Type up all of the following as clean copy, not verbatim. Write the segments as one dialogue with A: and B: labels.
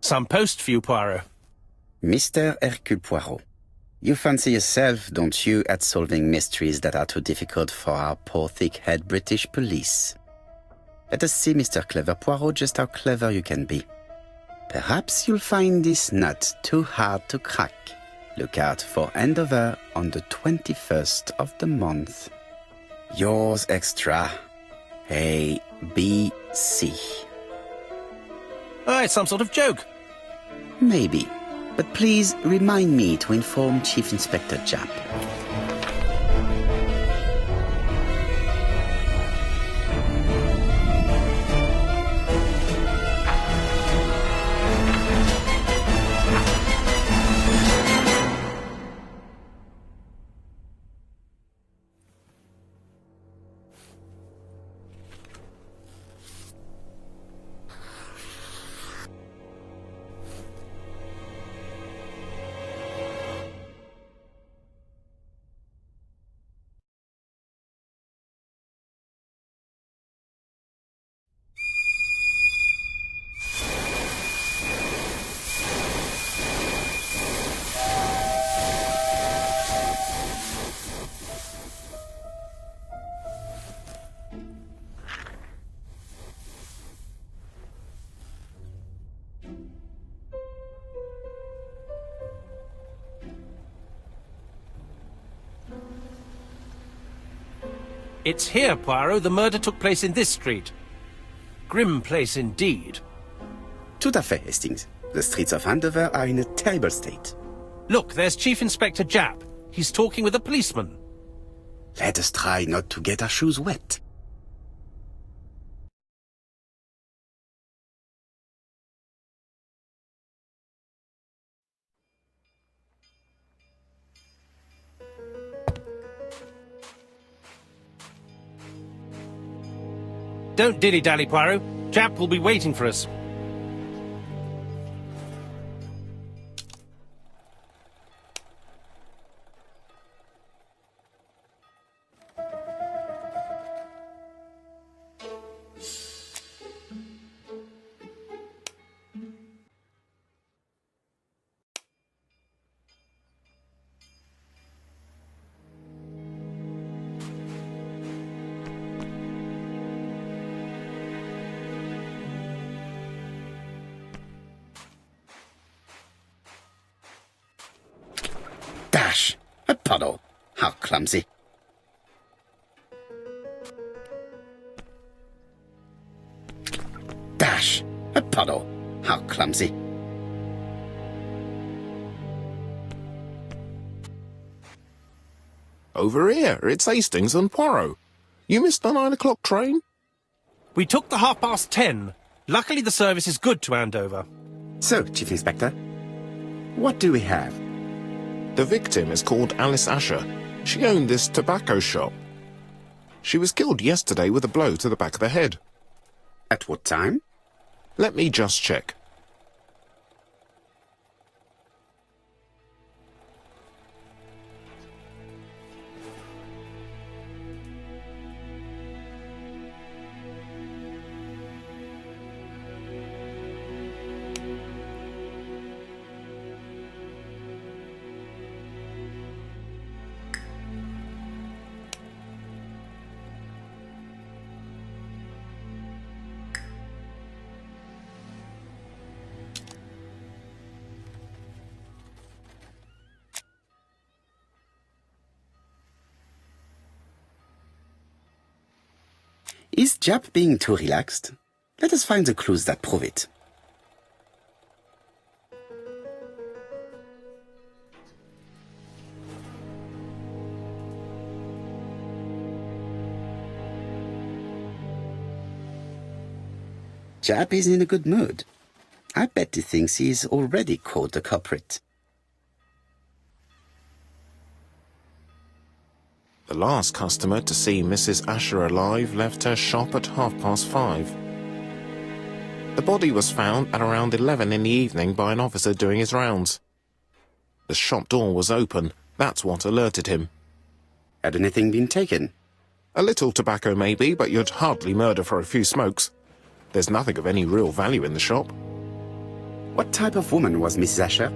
A: Some post for you, Poirot.
B: Mr. Hercule Poirot, you fancy yourself, don't you, at solving mysteries that are too difficult for our poor thick-head British police. Let us see, Mr. Clever Poirot, just how clever you can be. Perhaps you'll find this nut too hard to crack. Look out for handover on the 21st of the month. Yours extra, A, B, C.
A: Oh, it's some sort of joke.
B: Maybe, but please remind me to inform Chief Inspector Japp.
A: It's here, Poirot. The murder took place in this street. Grim place indeed.
B: Tout à fait, Hastings. The streets of Andover are in a terrible state.
A: Look, there's Chief Inspector Japp. He's talking with a policeman.
B: Let us try not to get our shoes wet.
A: Don't dilly-dally, Poirot. Japp will be waiting for us.
B: Dash! A puddle! How clumsy! Dash! A puddle! How clumsy!
C: Over here, it's Hastings and Poirot. You missed the 9 o'clock train?
A: We took the 10:30. Luckily the service is good to Andover.
B: So, Chief Inspector, what do we have?
C: The victim is called Alice Asher. She owned this tobacco shop. She was killed yesterday with a blow to the back of the head.
B: At what time?
C: Let me just check.
B: Is Japp being too relaxed? Let us find the clues that prove it. Japp is in a good mood. I bet he thinks he's already caught the culprit.
C: The last customer to see Mrs. Asher alive left her shop at 5:30. The body was found at around 11 in the evening by an officer doing his rounds. The shop door was open. That's what alerted him.
B: Had anything been taken?
C: A little tobacco maybe, but you'd hardly murder for a few smokes. There's nothing of any real value in the shop.
B: What type of woman was Mrs. Asher?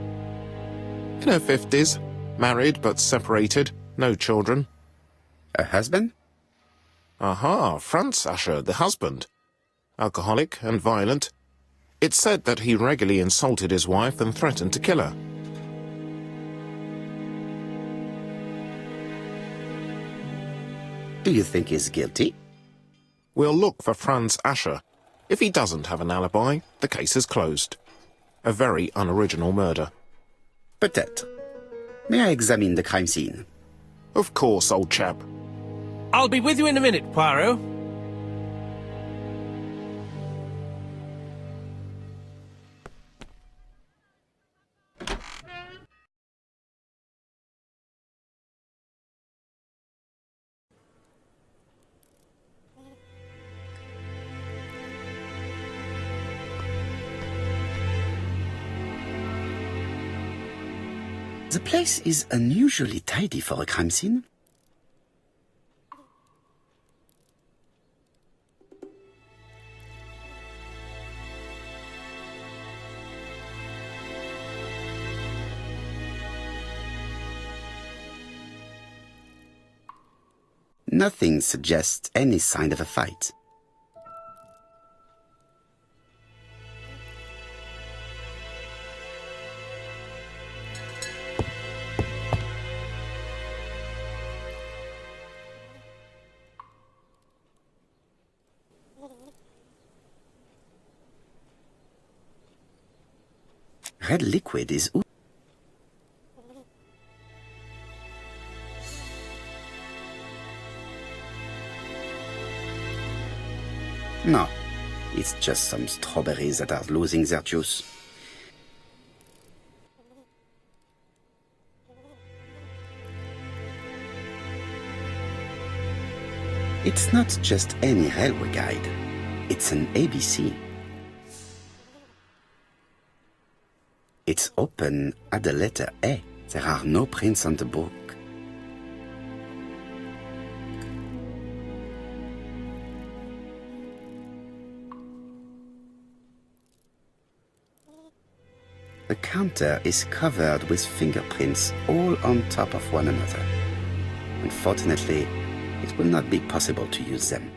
C: In her 50s, married but separated, no children.
B: Her husband?
C: Aha, Franz Asher, the husband. Alcoholic and violent. It's said that he regularly insulted his wife and threatened to kill her.
B: Do you think he's guilty?
C: We'll look for Franz Asher. If he doesn't have an alibi, the case is closed. A very unoriginal murder.
B: Peut-être. May I examine the crime scene?
C: Of course, old chap.
A: I'll be with you in a minute, Poirot.
B: The place is unusually tidy for a crime scene. Nothing suggests any sign of a fight. Red liquid is No, it's just some strawberries that are losing their juice. It's not just any railway guide. It's an ABC. It's open at the letter A. There are no prints on the book. The counter is covered with fingerprints all on top of one another. Unfortunately, it will not be possible to use them.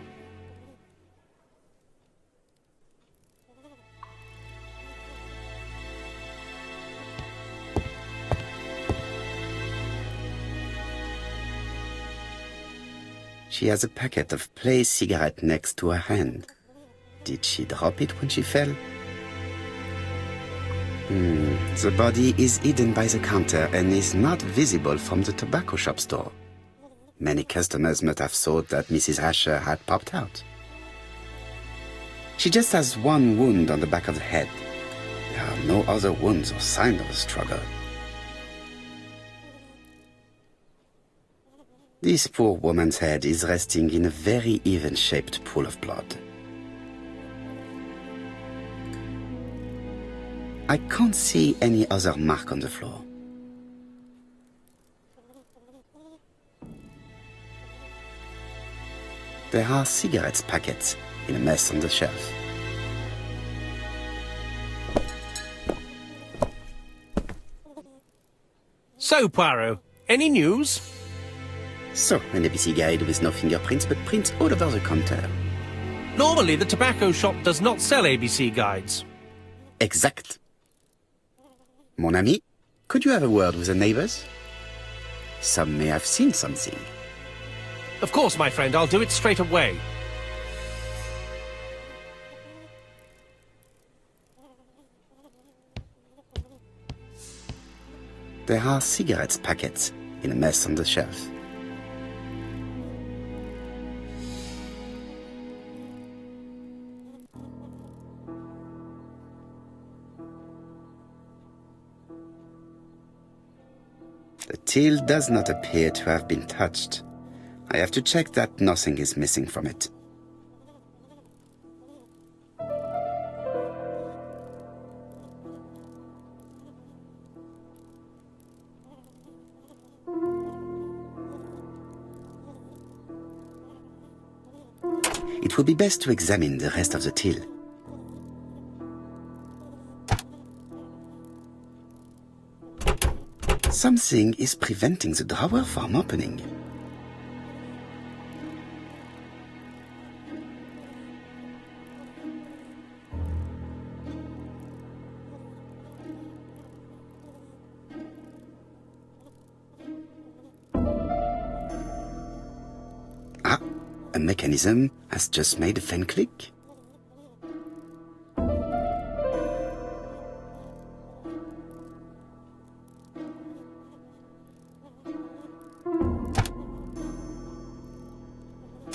B: She has a packet of Play cigarette next to her hand. Did she drop it when she fell? The body is hidden by the counter and is not visible from the tobacco shop store. Many customers must have thought that Mrs. Asher had popped out. She just has one wound on the back of the head. There are no other wounds or signs of a struggle. This poor woman's head is resting in a very even-shaped pool of blood. I can't see any other mark on the floor. There are cigarettes packets in a mess on the shelf.
A: So, Poirot, any news?
B: So, an ABC guide with no fingerprints, but prints all over the counter.
A: Normally, the tobacco shop does not sell ABC guides.
B: Exact. Mon ami, could you have a word with the neighbors? Some may have seen something.
A: Of course, my friend, I'll do it straight away.
B: There are cigarettes packets in a mess on the shelf. The till does not appear to have been touched. I have to check that nothing is missing from it. It would be best to examine the rest of the till. Something is preventing the drawer from opening. Ah, a mechanism has just made a faint click.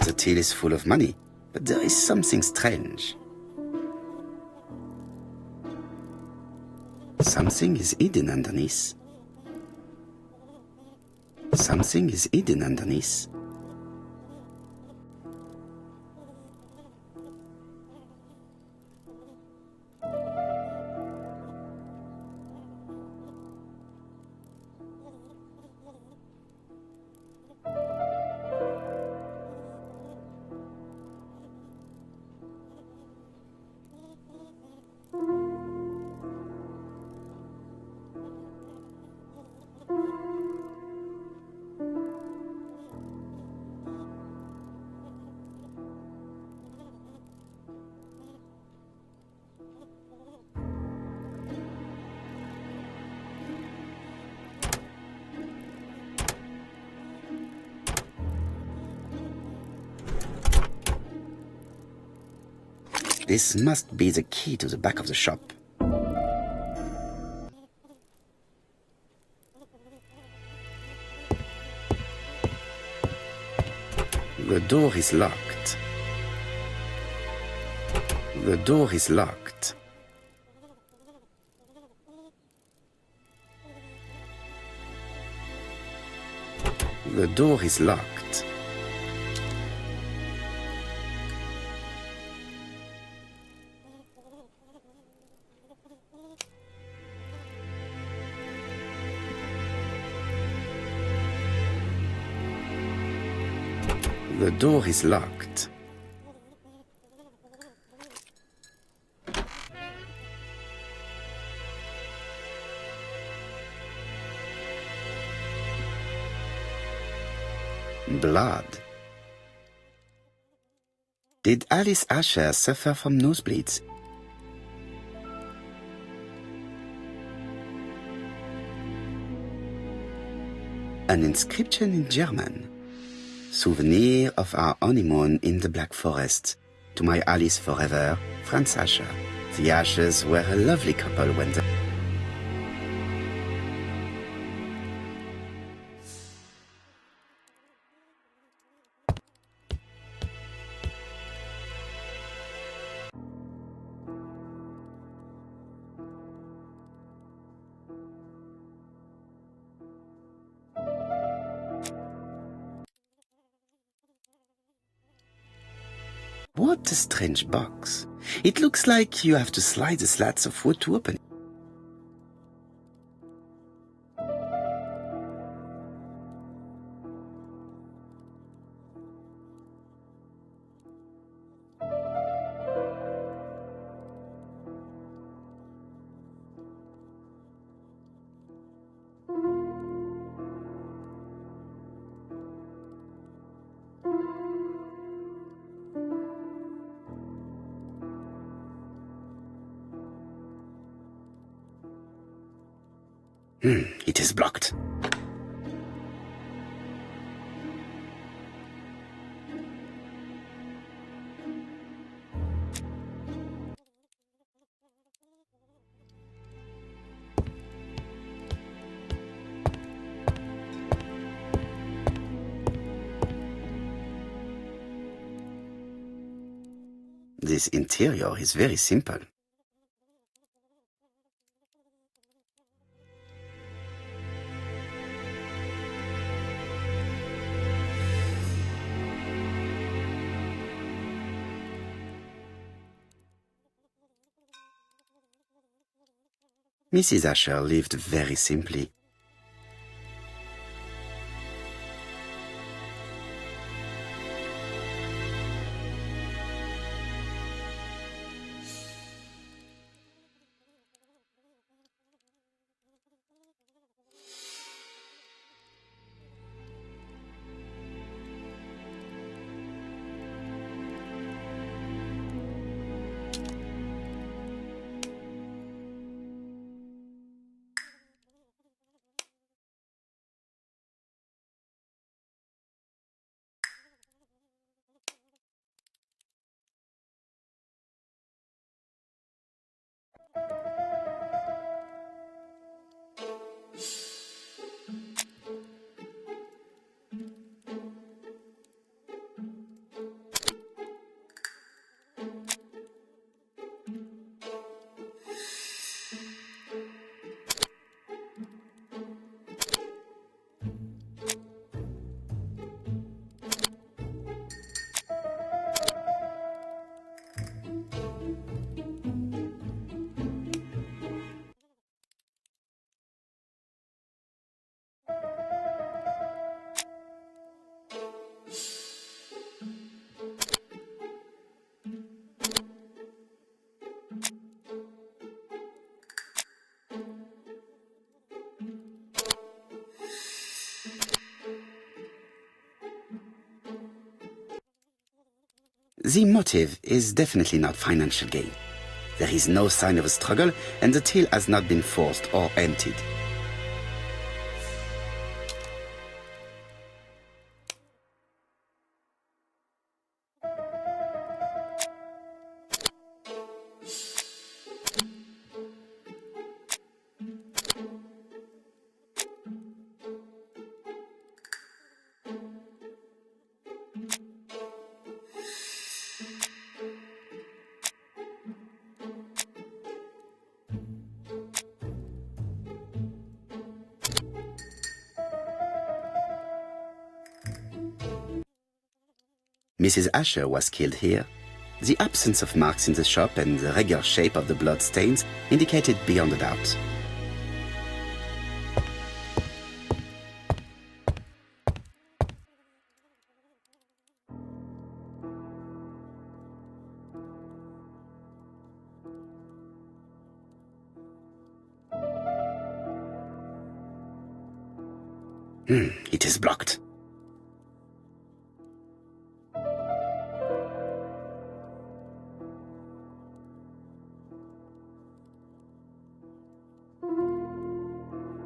B: The till is full of money, but there is something strange. Something is hidden underneath. Something is hidden underneath. This must be the key to the back of the shop. The door is locked. The door is locked. The door is locked. The door is locked. Blood. Did Alice Asher suffer from nosebleeds? An inscription in German. Souvenir of our honeymoon in the Black Forest. To my Alice forever, Franz Asher. The Ashers were a lovely couple when they... What a strange box. It looks like you have to slide the slats of wood to open it. It is blocked. This interior is very simple. Mrs. Asher lived very simply. The motive is definitely not financial gain. There is no sign of a struggle, and the till has not been forced or emptied. Mrs. Asher was killed here. The absence of marks in the shop and the regular shape of the blood stains indicated beyond a doubt. It is blocked.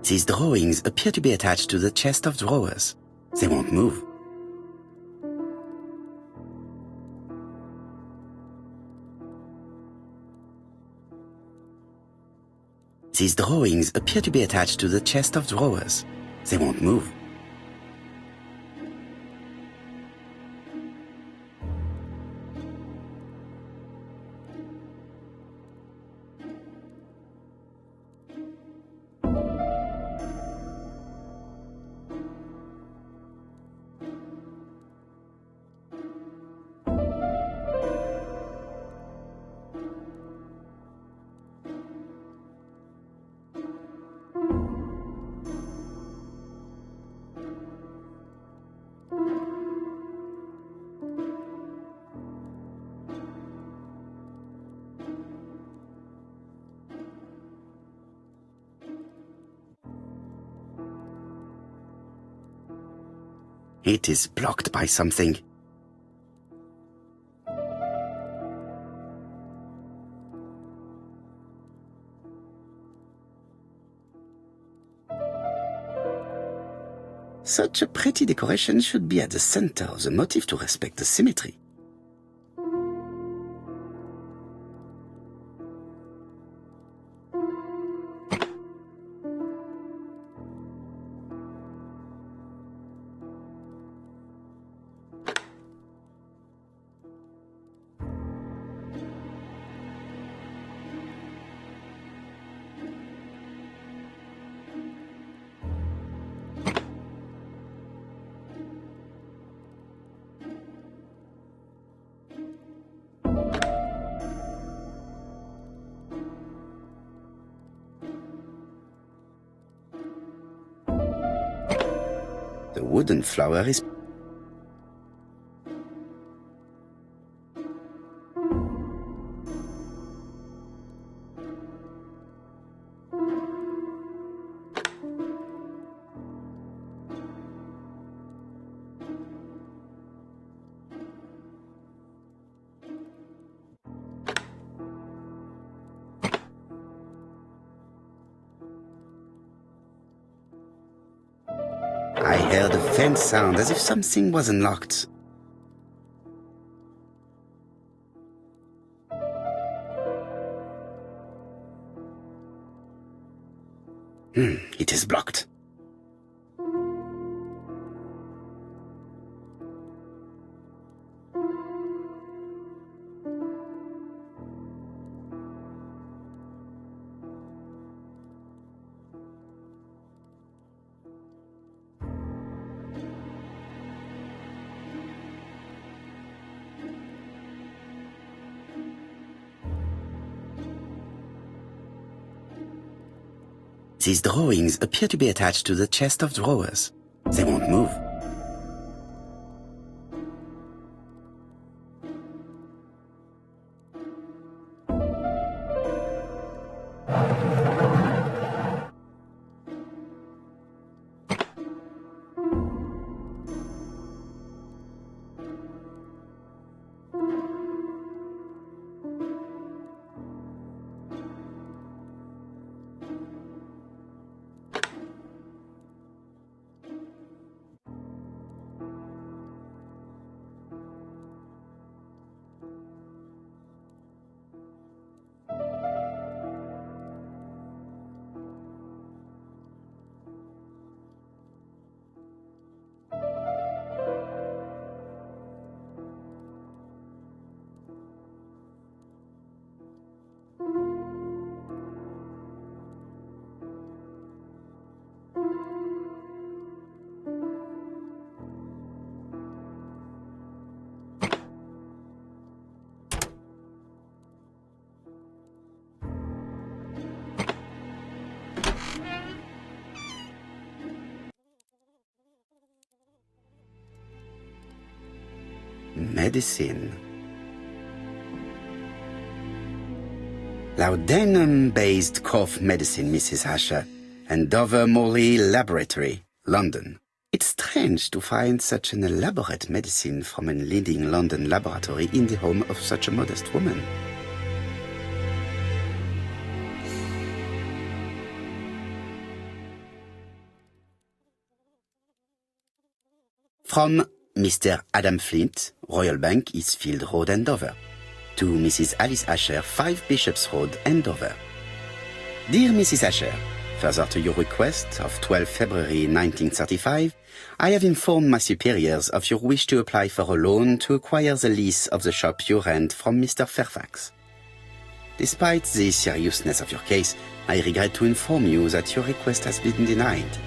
B: These drawings appear to be attached to the chest of drawers. They won't move. These drawings appear to be attached to the chest of drawers. They won't move. It is blocked by something. Such a pretty decoration should be at the center of the motif to respect the symmetry. The wooden flower is I heard a faint sound as if something was unlocked. It is blocked. These drawings appear to be attached to the chest of drawers. They won't move. medicine. Laudanum-based cough medicine, Mrs. Asher, and Dover Morley Laboratory, London. It's strange to find such an elaborate medicine from a leading London laboratory in the home of such a modest woman. From Mr. Adam Flint, Royal Bank, Eastfield Road, Andover. To Mrs. Alice Asher, 5 Bishops Road, Andover. Dear Mrs. Asher, further to your request of 12 February 1935, I have informed my superiors of your wish to apply for a loan to acquire the lease of the shop you rent from Mr. Fairfax. Despite the seriousness of your case, I regret to inform you that your request has been denied.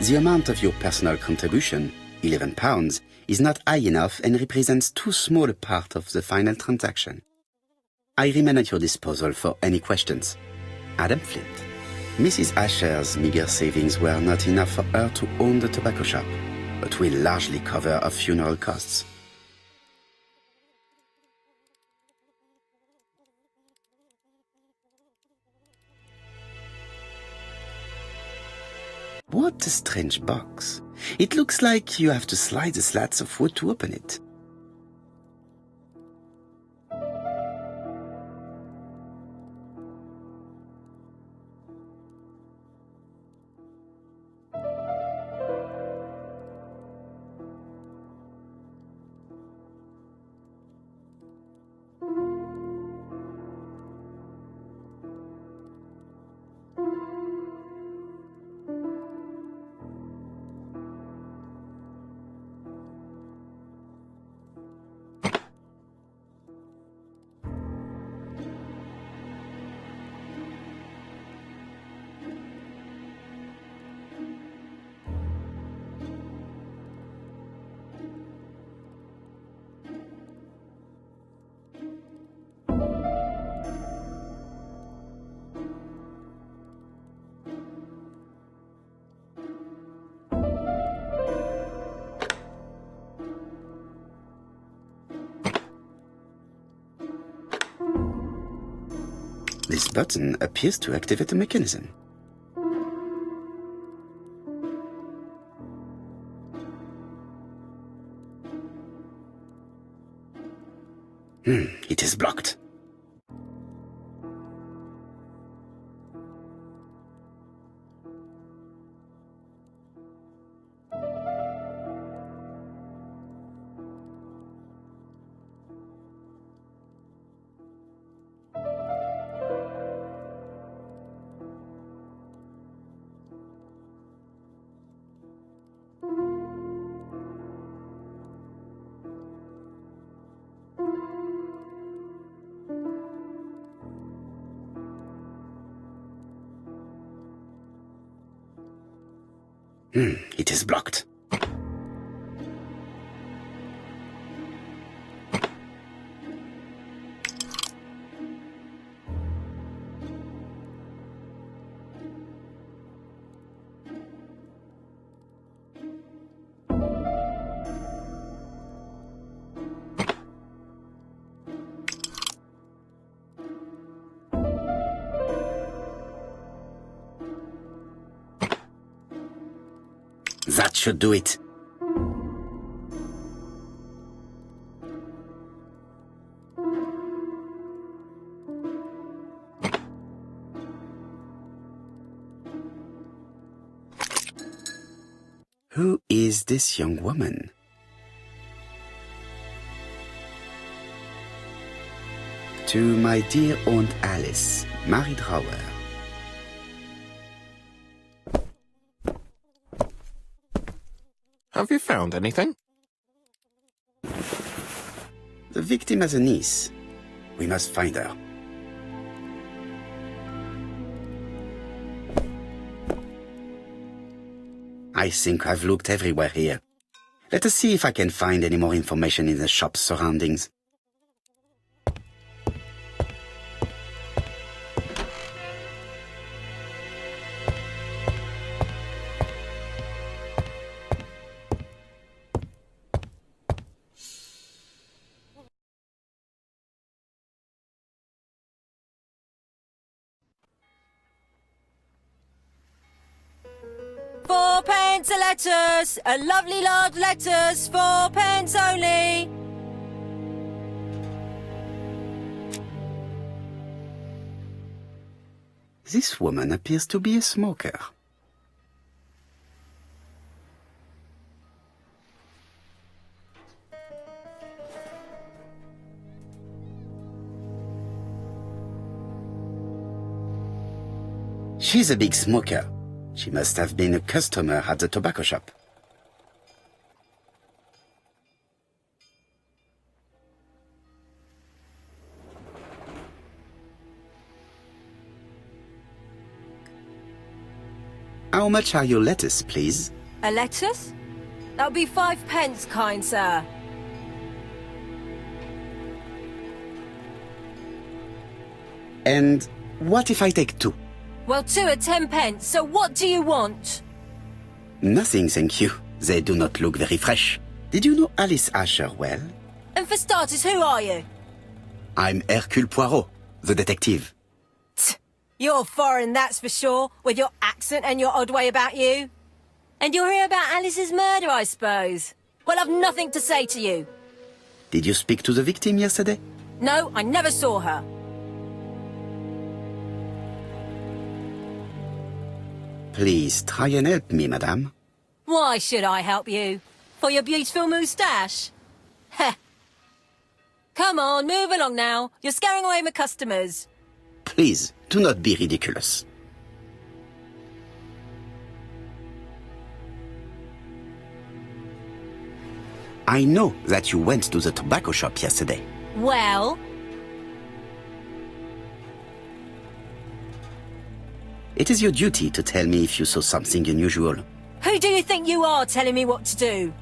B: The amount of your personal contribution, £11, is not high enough and represents too small a part of the final transaction. I remain at your disposal for any questions. Adam Flint. Mrs. Asher's meager savings were not enough for her to own the tobacco shop, but will largely cover her funeral costs. What a strange box. It looks like you have to slide the slats of wood to open it. This button appears to activate the mechanism. It is blocked. It is blocked. That should do it. Who is this young woman? To my dear Aunt Alice, married Rower.
C: Have you found anything?
B: The victim has a niece. We must find her. I think I've looked everywhere here. Let us see if I can find any more information in the shop's surroundings.
D: 4p a lettuce! A lovely large lettuce, 4p only!
B: This woman appears to be a smoker. She's a big smoker. She must have been a customer at the tobacco shop. How much are your lettuce, please?
D: A lettuce? That'll be 5p, kind sir.
B: And what if I take 2?
D: Well, 2 are 10p, so what do you want?
B: Nothing, thank you. They do not look very fresh. Did you know Alice Asher well?
D: And for starters, who are you?
B: I'm Hercule Poirot, the detective.
D: You're foreign, that's for sure, with your accent and your odd way about you. And you're here about Alice's murder, I suppose. Well, I've nothing to say to you.
B: Did you speak to the victim yesterday?
D: No, I never saw her.
B: Please try and help me, madame.
D: Why should I help you? For your beautiful moustache? Heh. Come on, move along now. You're scaring away my customers.
B: Please, do not be ridiculous. I know that you went to the tobacco shop yesterday.
D: Well?
B: It is your duty to tell me if you saw something unusual.
D: Who do you think you are telling me what to do?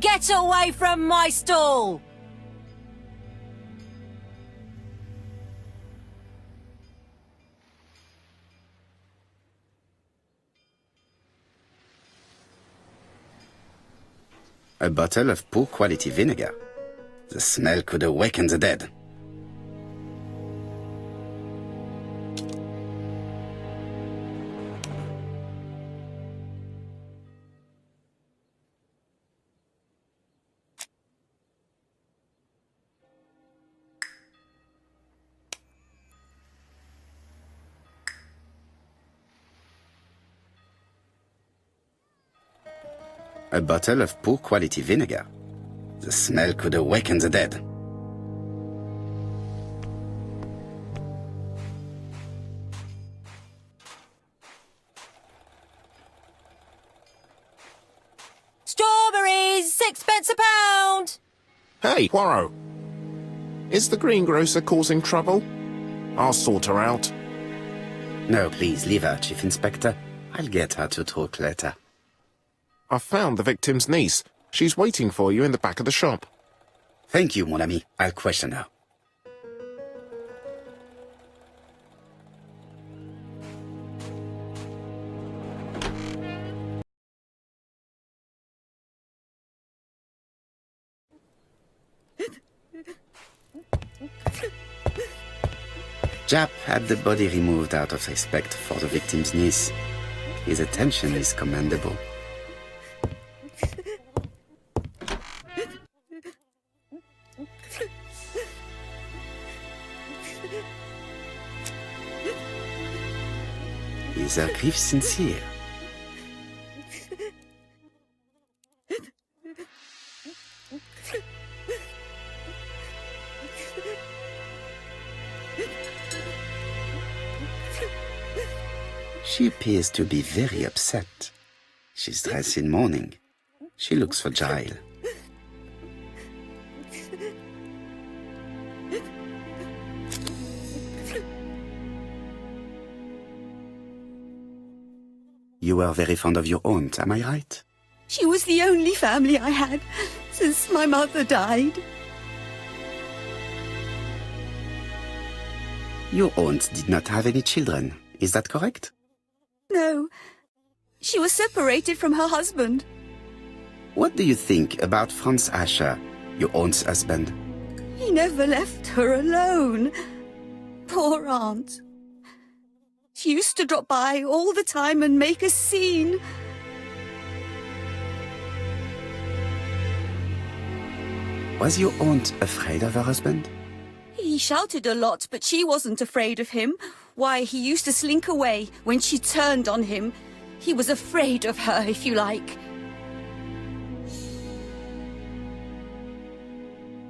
D: Get away from my stall!
B: A bottle of poor quality vinegar. The smell could awaken the dead. A bottle of poor quality vinegar. The smell could awaken the dead.
D: Strawberries! 6p a pound!
C: Hey, Poirot. Is the greengrocer causing trouble? I'll sort her out.
B: No, please, leave her, Chief Inspector. I'll get her to talk later.
C: I found the victim's niece. She's waiting for you in the back of the shop.
B: Thank you, mon ami. I'll question her. Jap had the body removed out of respect for the victim's niece. His attention is commendable. Is her grief sincere? She appears to be very upset. She's dressed in mourning. She looks fragile. You were very fond of your aunt, am I right?
E: She was the only family I had since my mother died.
B: Your aunt did not have any children, is that correct?
E: No, she was separated from her husband.
B: What do you think about Franz Asher, your aunt's husband?
E: He never left her alone. Poor aunt. She used to drop by all the time and make a scene.
B: Was your aunt afraid of her husband?
E: He shouted a lot, but she wasn't afraid of him. Why, he used to slink away when she turned on him. He was afraid of her, if you like.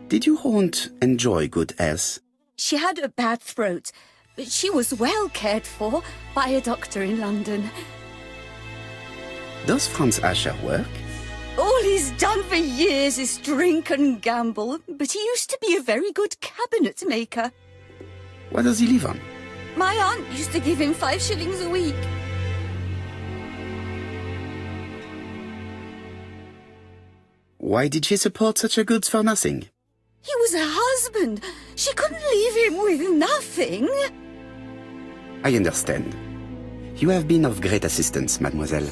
B: Did your aunt enjoy good health?
E: She had a bad throat, but she was well cared for by a doctor in London.
B: Does Franz Asher work?
E: All he's done for years is drink and gamble, but he used to be a very good cabinet maker.
B: What does he live on?
E: My aunt used to give him 5 shillings a week.
B: Why did she support such a goods for nothing?
E: He was her husband. She couldn't leave him with nothing.
B: I understand. You have been of great assistance, mademoiselle.